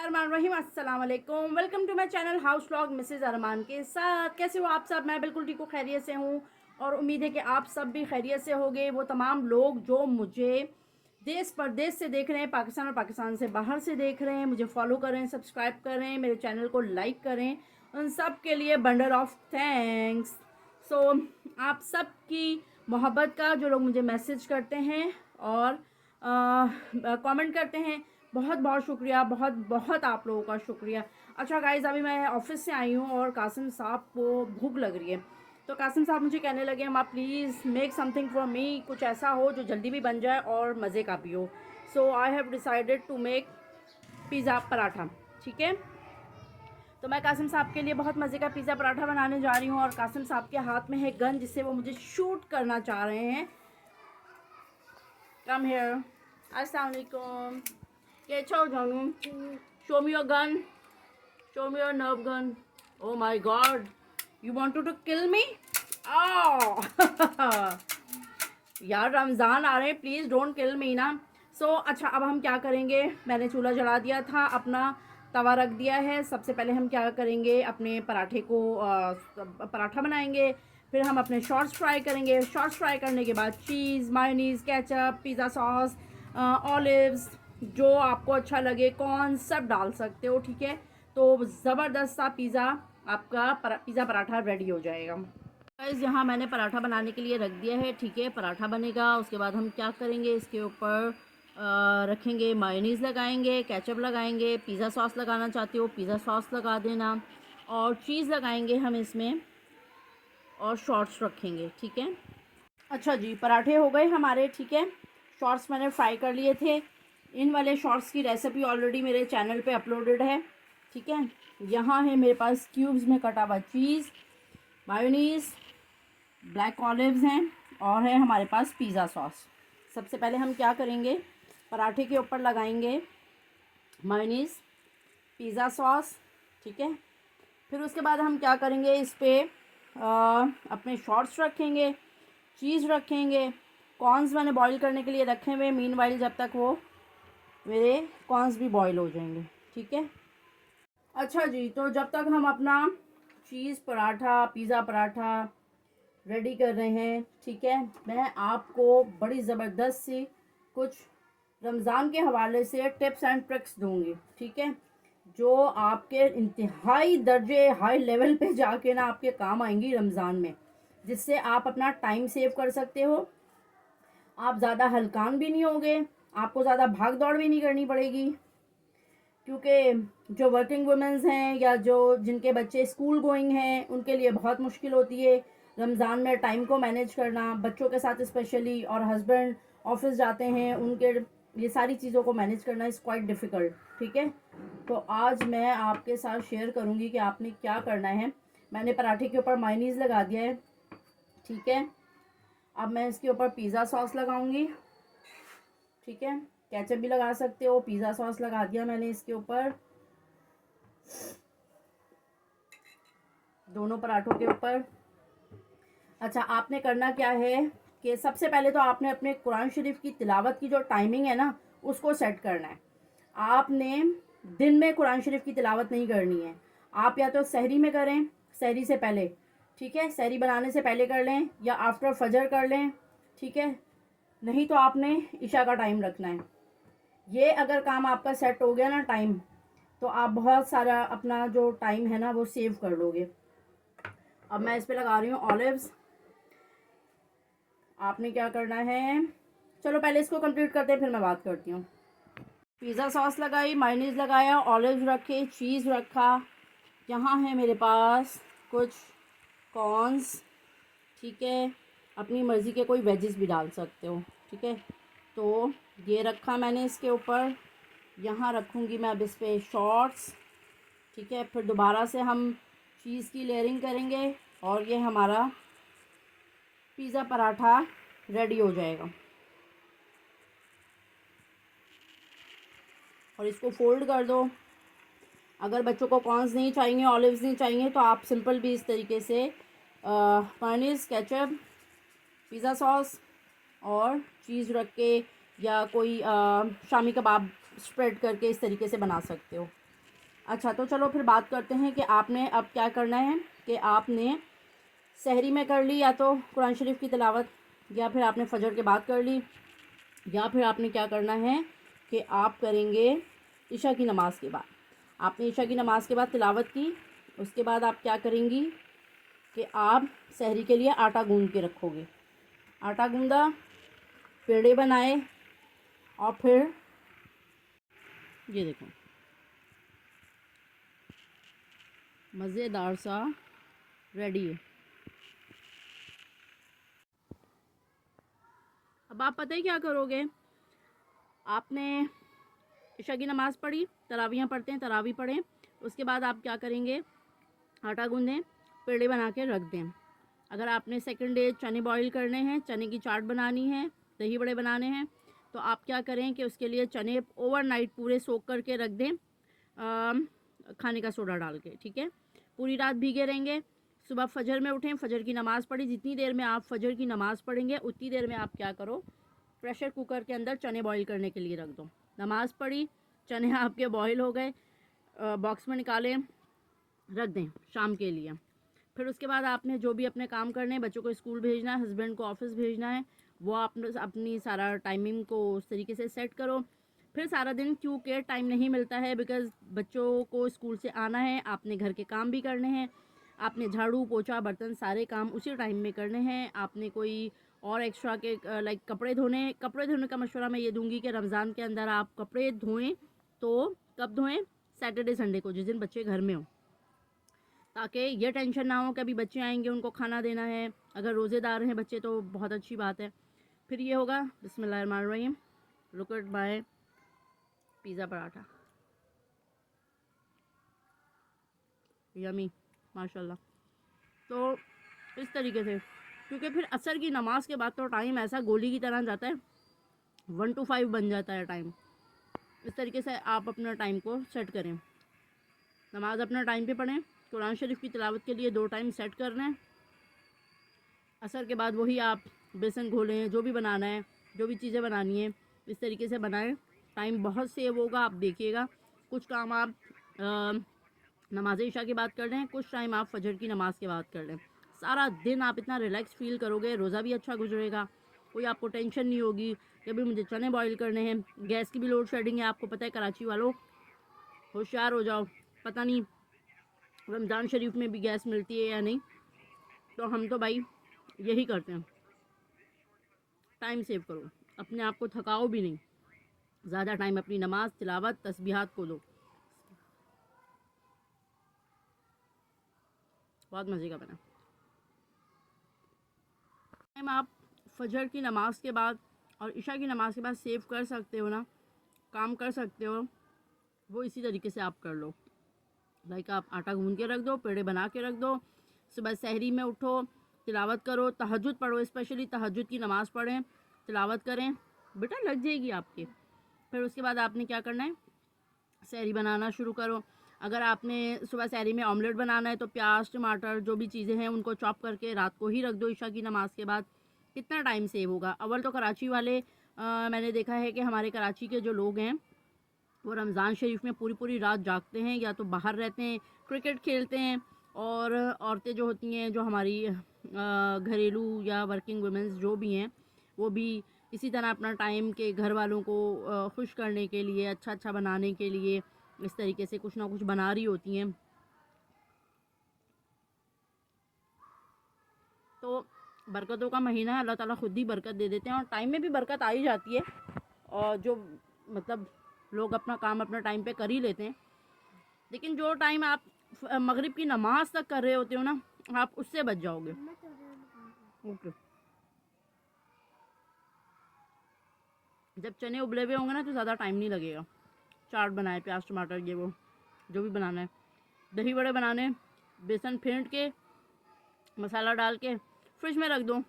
बिस्मिल्लाहिर्रहमानिर्रहीम, अस्सलाम वालेकुम। Welcome to my channel house vlog Mrs Arman के साथ। कैसे हो आप सब? मैं बिल्कुल ठीक हूँ, खैरियत से हूँ और उम्मीद है कि आप सब भी खैरियत से होंगे। वो तमाम लोग जो मुझे देश परदेश से देख रहे हैं, पाकिस्तान और पाकिस्तान से बाहर से देख रहे हैं, मुझे फॉलो करें, सब्सक्राइब करें, मेरे चैनल को लाइक करें, उन सब के लिए बंडल ऑफ थैंक्स। सो आप सब की मोहब्बत का जो लोग मुझे मैसेज करते हैं और कमेंट करते हैं, बहुत बहुत शुक्रिया, बहुत बहुत आप लोगों का शुक्रिया। अच्छा गाइज़, अभी मैं ऑफिस से आई हूँ और कासिम साहब को भूख लग रही है, तो कासिम साहब मुझे कहने लगे अम्मा please make something for me, कुछ ऐसा हो जो जल्दी भी बन जाए और मज़े का भी हो। So I have decided to make pizza paratha. ठीक है, तो मैं कासिम साहब के लिए बहुत मज़े का पिज़्ज़ा पराठा बनाने जा रही हूँ और कासिम साहब के हाथ में है गन जिससे वो मुझे शूट करना चाह रहे हैं। Come here. अस्सलाम वालेकुम। Get out, Janu. Show me your gun. Show me your nerve gun. Oh my God. You wanted to kill me? Oh. यार रमज़ान आ रहे हैं, प्लीज़ डोंट किल मी ना। अच्छा, अब हम क्या करेंगे, मैंने चूल्हा जला दिया था, अपना तवा रख दिया है। सबसे पहले हम क्या करेंगे, अपने पराठे को पराठा बनाएंगे, फिर हम अपने शॉर्ट्स फ्राई करेंगे। शॉर्ट्स फ्राई करने के बाद cheese, mayonnaise, ketchup, pizza sauce, olives, जो आपको अच्छा लगे, कॉर्न, सब डाल सकते हो। ठीक है, तो ज़बरदस्त सा पिज़्ज़ा आपका पिज़्ज़ा पराठा रेडी हो जाएगा। गाइस, यहाँ मैंने पराठा बनाने के लिए रख दिया है। ठीक है, पराठा बनेगा, उसके बाद हम क्या करेंगे, इसके ऊपर रखेंगे, मायोनीज़ लगाएंगे, केचप लगाएंगे, पिज़्ज़ा सॉस लगाना चाहते हो पिज़्ज़ा सॉस लगा देना, और चीज़ लगाएंगे हम इसमें, और शॉर्ट्स रखेंगे। ठीक है, अच्छा जी, पराठे हो गए हमारे। ठीक है, शॉर्ट्स मैंने फ्राई कर लिए थे। इन वाले शॉर्ट्स की रेसिपी ऑलरेडी मेरे चैनल पे अपलोडेड है। ठीक है, यहाँ है मेरे पास क्यूब्स में कटा हुआ चीज़, मायोनीज़, ब्लैक ऑलिव्स हैं, और है हमारे पास पिज़्ज़ा सॉस। सबसे पहले हम क्या करेंगे, पराठे के ऊपर लगाएंगे मायोनीज़, पिज़्ज़ा सॉस। ठीक है, फिर उसके बाद हम क्या करेंगे, इस पर अपने शॉर्ट्स रखेंगे, चीज़ रखेंगे, कॉर्न्स मैंने बॉईल करने के लिए रखे हुए, मीनवाइल जब तक वो मेरे कॉर्न्स भी बॉईल हो जाएंगे। ठीक है, अच्छा जी, तो जब तक हम अपना चीज़ पराठा, पिज़्ज़ा पराठा रेडी कर रहे हैं, ठीक है, मैं आपको बड़ी ज़बरदस्त सी कुछ रमज़ान के हवाले से टिप्स एंड ट्रिक्स दूंगी। ठीक है, जो आपके इंतहाई दर्जे हाई लेवल पे जाके ना आपके काम आएंगी रमज़ान में, जिससे आप अपना टाइम सेव कर सकते हो, आप ज़्यादा हलकान भी नहीं होगे, आपको ज़्यादा भाग दौड़ भी नहीं करनी पड़ेगी। क्योंकि जो वर्किंग वुमेंस हैं या जो जिनके बच्चे स्कूल गोइंग हैं, उनके लिए बहुत मुश्किल होती है रमज़ान में टाइम को मैनेज करना, बच्चों के साथ स्पेशली, और हस्बैंड ऑफिस जाते हैं, उनके ये सारी चीज़ों को मैनेज करना इज़ क्वाइट डिफ़िकल्ट। ठीक है, तो आज मैं आपके साथ शेयर करूँगी कि आपने क्या करना है। मैंने पराठे के ऊपर मायोनीज़ लगा दिया है। ठीक है, अब मैं इसके ऊपर पिज़्ज़ा सॉस लगाऊंगी। ठीक है, केचप भी लगा सकते हो, पिज़्ज़ा सॉस लगा दिया मैंने इसके ऊपर, दोनों पराठों के ऊपर। अच्छा, आपने करना क्या है कि सबसे पहले तो आपने अपने कुरान शरीफ की तिलावत की जो टाइमिंग है ना, उसको सेट करना है। आपने दिन में कुरान शरीफ की तिलावत नहीं करनी है। आप या तो सहरी में करें, सहरी से पहले, ठीक है, सहरी बनाने से पहले कर लें, या आफ्टर फजर कर लें। ठीक है, नहीं तो आपने इशा का टाइम रखना है। ये अगर काम आपका सेट हो गया ना टाइम, तो आप बहुत सारा अपना जो टाइम है ना वो सेव कर लोगे। अब मैं इस पर लगा रही हूँ ऑलिव्स। आपने क्या करना है, चलो पहले इसको कंप्लीट करते हैं, फिर मैं बात करती हूँ। पिज़्ज़ा सॉस लगाई, मायोनीज़ लगाया, ऑलिव्स रखे, चीज़ रखा, यहाँ है मेरे पास कुछ कॉर्न्स। ठीक है, अपनी मर्ज़ी के कोई वेजेस भी डाल सकते हो। ठीक है, तो ये रखा मैंने इसके ऊपर, यहाँ रखूँगी मैं अब इस पर शॉर्ट्स। ठीक है, फिर दोबारा से हम चीज़ की लेयरिंग करेंगे और ये हमारा पिज़्ज़ा पराठा रेडी हो जाएगा। और इसको फोल्ड कर दो। अगर बच्चों को कॉर्न्स नहीं चाहिए, ऑलिव्स नहीं चाहिए, तो आप सिंपल भी इस तरीके से मायोनीज़, केचप, पिज़्ज़ा सॉस और चीज़ रख के, या कोई शामी कबाब स्प्रेड करके इस तरीके से बना सकते हो। अच्छा तो चलो फिर बात करते हैं कि आपने अब क्या करना है कि आपने सहरी में कर ली या तो कुरान शरीफ की तिलावत, या फिर आपने फजर के बाद कर ली, या फिर आपने क्या करना है कि आप करेंगे ईशा की नमाज़ के बाद। आपने ईशा की नमाज़ के बाद तिलावत की, उसके बाद आप क्या करेंगी कि आप सहरी के लिए आटा गूंद के रखोगे। आटा गूंदा, पेड़े बनाए, और फिर ये देखो मज़ेदार सा रेडी है। अब आप पता ही क्या करोगे, आपने इशा की नमाज़ पढ़ी, तरावियाँ पढ़ते हैं, तरावी पढ़ें, उसके बाद आप क्या करेंगे, आटा गूंदें, पेड़े बना के रख दें। अगर आपने सेकंड डे चने बॉईल करने हैं, चने की चाट बनानी है, दही बड़े बनाने हैं, तो आप क्या करें कि उसके लिए चने ओवरनाइट पूरे सोख करके रख दें खाने का सोडा डाल के, ठीक है। पूरी रात भीगे रहेंगे, सुबह फजर में उठें, फजर की नमाज़ पढ़ी। जितनी देर में आप फजर की नमाज़ पढ़ेंगे उतनी देर में आप क्या करो, प्रेशर कुकर के अंदर चने बॉईल करने के लिए रख दो। नमाज़ पढ़ी, चने आपके बॉईल हो गए, बॉक्स में निकालें, रख दें शाम के लिए। फिर उसके बाद आपने जो भी अपने काम करने हैं, बच्चों को स्कूल भेजना है, हस्बैंड को ऑफिस भेजना है, वो आप अपनी सारा टाइमिंग को उस तरीके से सेट करो। फिर सारा दिन क्योंकि टाइम नहीं मिलता है, बिकॉज़ बच्चों को स्कूल से आना है, आपने घर के काम भी करने हैं, आपने झाड़ू पोछा बर्तन सारे काम उसी टाइम में करने हैं, आपने कोई और एक्स्ट्रा के लाइक कपड़े धोने का मशवरा मैं ये दूंगी कि रमज़ान के अंदर आप कपड़े धोएं तो कब धोएं, सैटरडे संडे को, जिस दिन बच्चे घर में हो, ताकि ये टेंशन ना हो कि अभी बच्चे आएंगे उनको खाना देना है। अगर रोज़ेदार हैं बच्चे तो बहुत अच्छी बात है। फिर ये होगा बिस्मिल्लाहिर्रहमानिर्रहीम, look at my pizza paratha, yummy माशाल्लाह। तो इस तरीके से, क्योंकि फिर असर की नमाज के बाद तो टाइम ऐसा गोली की तरह जाता है, 1 to 5 बन जाता है टाइम। इस तरीके से आप अपना टाइम को सेट करें, नमाज़ अपना टाइम पे पढ़ें, कुरान शरीफ की तिलावत के लिए 2 टाइम सेट करना है। असर के बाद वही आप बेसन घोलें, जो भी बनाना है, जो भी चीज़ें बनानी है इस तरीके से बनाएं, टाइम बहुत सेव होगा। आप देखिएगा, कुछ काम आप नमाज इशा के बाद कर लें, कुछ टाइम आप फजर की नमाज़ के बाद कर लें। सारा दिन आप इतना रिलैक्स फील करोगे, रोज़ा भी अच्छा गुजरेगा, कोई आपको टेंशन नहीं होगी कि अभी मुझे चने बॉईल करने हैं। गैस की भी लोड शेडिंग है, आपको पता है, कराची वालों होशियार हो जाओ, पता नहीं रमज़ान शरीफ में भी गैस मिलती है या नहीं। तो हम तो भाई यही करते हैं, टाइम सेव करो, अपने आप को थकाओ भी नहीं, ज़्यादा टाइम अपनी नमाज तिलावत तस्बीहात को दो। बहुत मज़े का बना। टाइम आप फजर की नमाज़ के बाद और इशा की नमाज़ के बाद सेव कर सकते हो ना, काम कर सकते हो, वो इसी तरीके से आप कर लो। लाइक आप आटा गूंद के रख दो, पेड़े बना के रख दो, सुबह सहरी में उठो, तिलावत करो, तहज्जुद पढ़ो, स्पेशली तहज्जुद की नमाज़ पढ़ें, तिलावत करें, बेटा लग जाएगी आपके। फिर उसके बाद आपने क्या करना है, सहरी बनाना शुरू करो। अगर आपने सुबह सहरी में ऑमलेट बनाना है तो प्याज टमाटर जो भी चीज़ें हैं उनको चॉप करके रात को ही रख दो ईशा की नमाज़ के बाद। कितना टाइम सेव होगा। अव्वल तो कराची वाले मैंने देखा है कि हमारे कराची के जो लोग हैं वो रमज़ान शरीफ में पूरी पूरी रात जागते हैं, या तो बाहर रहते हैं, क्रिकेट खेलते हैं, और औरतें जो होती हैं, जो हमारी घरेलू या वर्किंग वुमेंस जो भी हैं, वो भी इसी तरह अपना टाइम के घर वालों को खुश करने के लिए, अच्छा अच्छा बनाने के लिए इस तरीके से कुछ ना कुछ बना रही होती हैं। तो बरकतों का महीना है, अल्लाह ताला खुद ही बरकत दे देते हैं, और टाइम में भी बरकत आ ही जाती है। और जो मतलब लोग अपना काम अपना टाइम पे कर ही लेते हैं, लेकिन जो टाइम आप मगरिब की नमाज तक कर रहे होते हो ना, आप उससे बच जाओगे। ओके, जब चने उबले हुए होंगे ना तो ज़्यादा टाइम नहीं लगेगा। चाट बनाए, प्याज टमाटर ये वो जो भी बनाना है, दही बड़े बनाने, बेसन फेंट के मसाला डाल के फ्रिज में रख दो।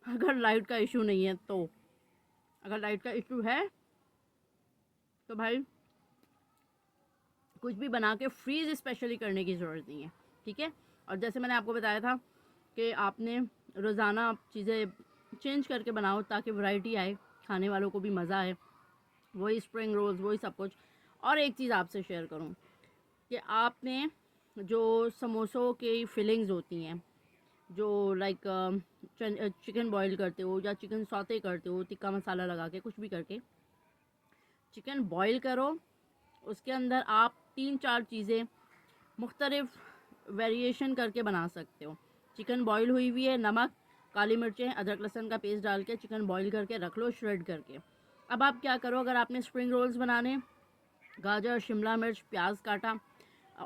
अगर लाइट का इशू नहीं है तो, अगर लाइट का इशू है तो भाई कुछ भी बना के फ्रीज़ स्पेशली करने की ज़रूरत नहीं है, ठीक है। और जैसे मैंने आपको बताया था कि आपने रोज़ाना चीज़ें चेंज करके बनाओ ताकि वैरायटी आए, खाने वालों को भी मज़ा आए। वही स्प्रिंग रोल्स, वही सब कुछ। और एक चीज़ आपसे शेयर करूं कि आपने जो समोसों की फिलिंग्स होती हैं, जो लाइक चिकन बॉईल करते हो या चिकन सौते करते हो टिक्का मसाला लगा के, कुछ भी करके चिकन बॉईल करो, उसके अंदर आप 3-4 चीज़ें मुख्तलिफ वेरिएशन करके बना सकते हो। चिकन बॉईल हुई हुई है, नमक, काली मिर्चें, अदरक लहसुन का पेस्ट डाल के चिकन बॉईल करके रख लो श्रेड करके। अब आप क्या करो, अगर आपने स्प्रिंग रोल्स बनाने, गाजर, शिमला मिर्च, प्याज काटा,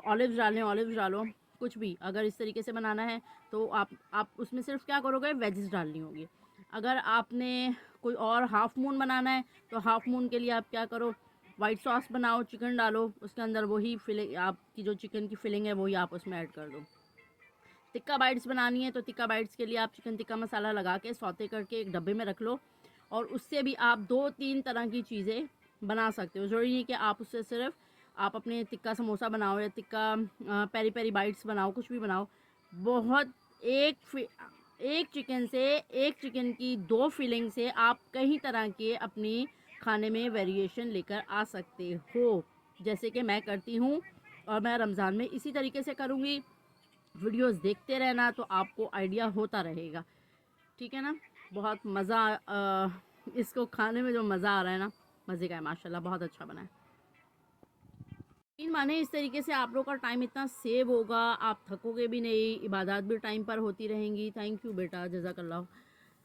ऑलिव्स डालने ऑलिव्स डालो, कुछ भी अगर इस तरीके से बनाना है तो आप उसमें सिर्फ क्या करोगे, वेजिस डालनी होगी। अगर आपने कोई और हाफ मून बनाना है तो हाफ मून के लिए आप क्या करो, वाइट सॉस बनाओ, चिकन डालो उसके अंदर, वही फिलिंग आपकी जो चिकन की फिलिंग है वही आप उसमें ऐड कर दो। टिक्का बाइट्स बनानी है तो टिक्का बाइट्स के लिए आप चिकन टिक्का मसाला लगा के सौते करके एक डब्बे में रख लो, और उससे भी आप 2-3 तरह की चीज़ें बना सकते हो। ज़रूरी नहीं कि आप उससे सिर्फ आप अपने टिक्का समोसा बनाओ या टिक्का पेरी पेरी बाइट्स बनाओ, कुछ भी बनाओ। बहुत एक चिकन से, एक चिकन की 2 फिलिंग से आप कई तरह के अपनी खाने में वेरिएशन लेकर आ सकते हो, जैसे कि मैं करती हूँ और मैं रमज़ान में इसी तरीके से करूँगी। वीडियोस देखते रहना तो आपको आइडिया होता रहेगा, ठीक है ना। बहुत मज़ा इसको खाने में जो मज़ा आ रहा है ना, मज़े का है माशाल्लाह, बहुत अच्छा बना है। इन माने इस तरीके से आप लोग का टाइम इतना सेव होगा, आप थकोगे भी नहीं, इबादत भी टाइम पर होती रहेंगी। थैंक यू बेटा, जज़ाकल्लाह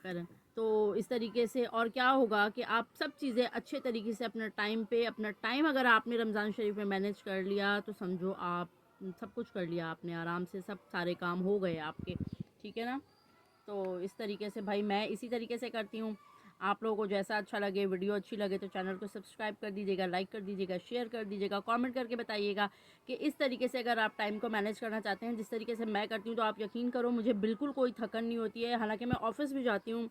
खैर। तो इस तरीके से और क्या होगा कि आप सब चीज़ें अच्छे तरीके से अपना टाइम पे, अपना टाइम अगर आपने रमज़ान शरीफ में मैनेज कर लिया तो समझो आप सब कुछ कर लिया आपने, आराम से सब सारे काम हो गए आपके, ठीक है ना। तो इस तरीके से भाई मैं इसी तरीके से करती हूँ। आप लोगों को जैसा अच्छा लगे, वीडियो अच्छी लगे तो चैनल को सब्सक्राइब कर दीजिएगा, लाइक कर दीजिएगा, शेयर कर दीजिएगा, कमेंट करके बताइएगा कि इस तरीके से अगर आप टाइम को मैनेज करना चाहते हैं जिस तरीके से मैं करती हूँ, तो आप यकीन करो मुझे बिल्कुल कोई थकन नहीं होती है। हालांकि मैं ऑफिस भी जाती हूँ,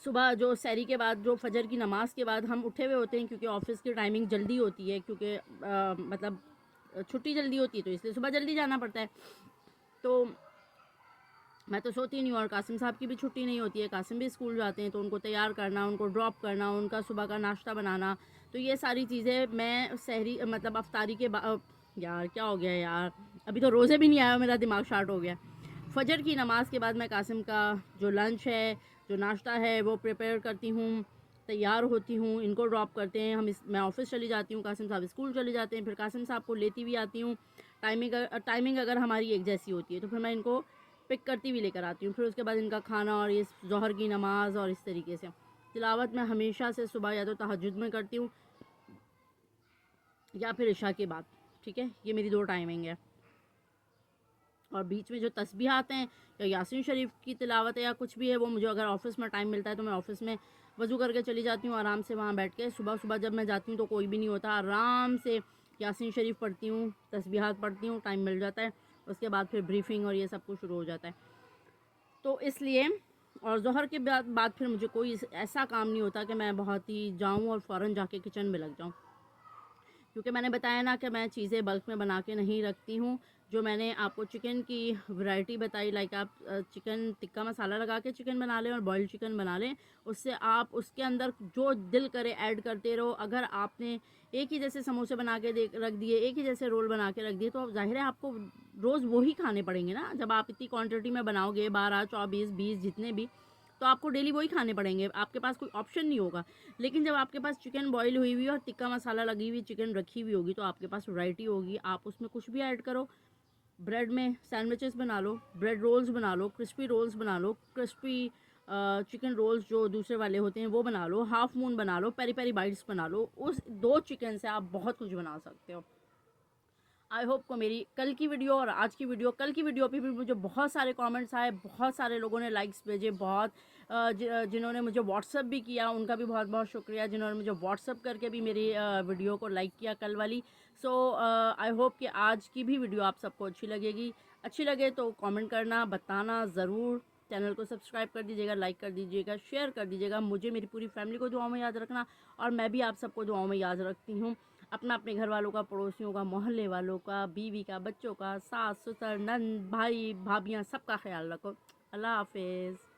सुबह जो सहरी के बाद, जो फजर की नमाज़ के बाद हम उठे हुए होते हैं, क्योंकि ऑफिस की टाइमिंग जल्दी होती है, क्योंकि मतलब छुट्टी जल्दी होती है तो इसलिए सुबह जल्दी जाना पड़ता है। तो मैं तो सोती नहीं हूँ, और कासिम साहब की भी छुट्टी नहीं होती है, कासिम भी स्कूल जाते हैं तो उनको तैयार करना, उनको ड्रॉप करना, उनका सुबह का नाश्ता बनाना, तो ये सारी चीज़ें मैं सहरी मतलब अफ्तारी के बाद, यार क्या हो गया यार, अभी तो रोज़े भी नहीं आया, मेरा दिमाग शार्ट हो गया। फजर की नमाज़ के बाद मैं कासिम का जो लंच है, जो नाश्ता है वो प्रिपेयर करती हूँ, तैयार होती हूँ, इनको ड्रॉप करते हैं मैं ऑफिस चली जाती हूँ, कासिम साहब स्कूल चले जाते हैं, फिर कासिम साहब को लेती भी आती हूँ। टाइमिंग अगर हमारी एक जैसी होती है तो फिर मैं इनको पिक करती हुई लेकर आती हूँ। फिर उसके बाद इनका खाना और ये ज़ोहर की नमाज़, और इस तरीके से तिलावत मैं हमेशा से सुबह या तो तहज्जुद में करती हूँ या फिर इशा के बाद, ठीक है, ये मेरी 2 टाइमिंग है। और बीच में जो तस्बीहात हैं या यासीन शरीफ की तिलावत है या कुछ भी है, वो मुझे अगर ऑफ़िस में टाइम मिलता है तो मैं ऑफ़िस में वज़ू करके चली जाती हूँ, आराम से वहाँ बैठ के। सुबह सुबह जब मैं जाती हूँ तो कोई भी नहीं होता, आराम से यासीन शरीफ पढ़ती हूँ, तस्बीहात पढ़ती हूँ, टाइम मिल जाता है। उसके बाद फिर ब्रीफिंग और ये सब कुछ शुरू हो जाता है, तो इसलिए। और ज़ोहर के बाद फिर मुझे कोई ऐसा काम नहीं होता कि मैं बहुत ही जाऊँ और फ़ौरन जाके किचन में लग जाऊँ, क्योंकि मैंने बताया ना कि मैं चीज़ें बल्क में बना के नहीं रखती हूँ। जो मैंने आपको चिकन की वैरायटी बताई, लाइक आप चिकन टिक्का मसाला लगा के चिकन बना लें और बॉइल्ड चिकन बना लें, उससे आप उसके अंदर जो दिल करे ऐड करते रहो। अगर आपने एक ही जैसे समोसे बना के रख दिए, एक ही जैसे रोल बना के रख दिए, तो जाहिर है आपको रोज़ वही खाने पड़ेंगे ना। जब आप इतनी क्वान्टिटी में बनाओगे, 12, 24, 20 जितने भी, तो आपको डेली वही खाने पड़ेंगे, आपके पास कोई ऑप्शन नहीं होगा। लेकिन जब आपके पास चिकन बॉईल हुई हुई और टिक्का मसाला लगी हुई चिकन रखी हुई होगी, तो आपके पास वैरायटी होगी, आप उसमें कुछ भी ऐड करो। ब्रेड में सैंडविचेस बना लो, ब्रेड रोल्स बना लो, क्रिस्पी रोल्स बना लो, क्रिस्पी चिकन रोल्स जो दूसरे वाले होते हैं वो बना लो, हाफ मून बना लो, पेरी पेरी बाइट्स बना लो। उस 2 चिकन से आप बहुत कुछ बना सकते हो। आई होप को मेरी कल की वीडियो और आज की वीडियो, कल की वीडियो पे भी मुझे बहुत सारे कमेंट्स आए, बहुत सारे लोगों ने लाइक्स भेजे, बहुत जिन्होंने मुझे व्हाट्सअप भी किया उनका भी बहुत बहुत शुक्रिया, जिन्होंने मुझे व्हाट्सअप करके भी मेरी वीडियो को लाइक किया कल वाली। सो आई होप कि आज की भी वीडियो आप सबको अच्छी लगेगी। अच्छी लगे तो कमेंट करना, बताना ज़रूर। चैनल को सब्सक्राइब कर दीजिएगा, लाइक कर दीजिएगा, शेयर कर दीजिएगा। मुझे, मेरी पूरी फैमिली को दुआओं में याद रखना, और मैं भी आप सबको दुआओं में याद रखती हूँ। अपना, अपने घर वालों का, पड़ोसियों का, मोहल्ले वालों का, बीवी का, बच्चों का, सास ससुर, नंद, भाई भाभियाँ, सबका ख्याल रखो। अल्लाह हाफिज़।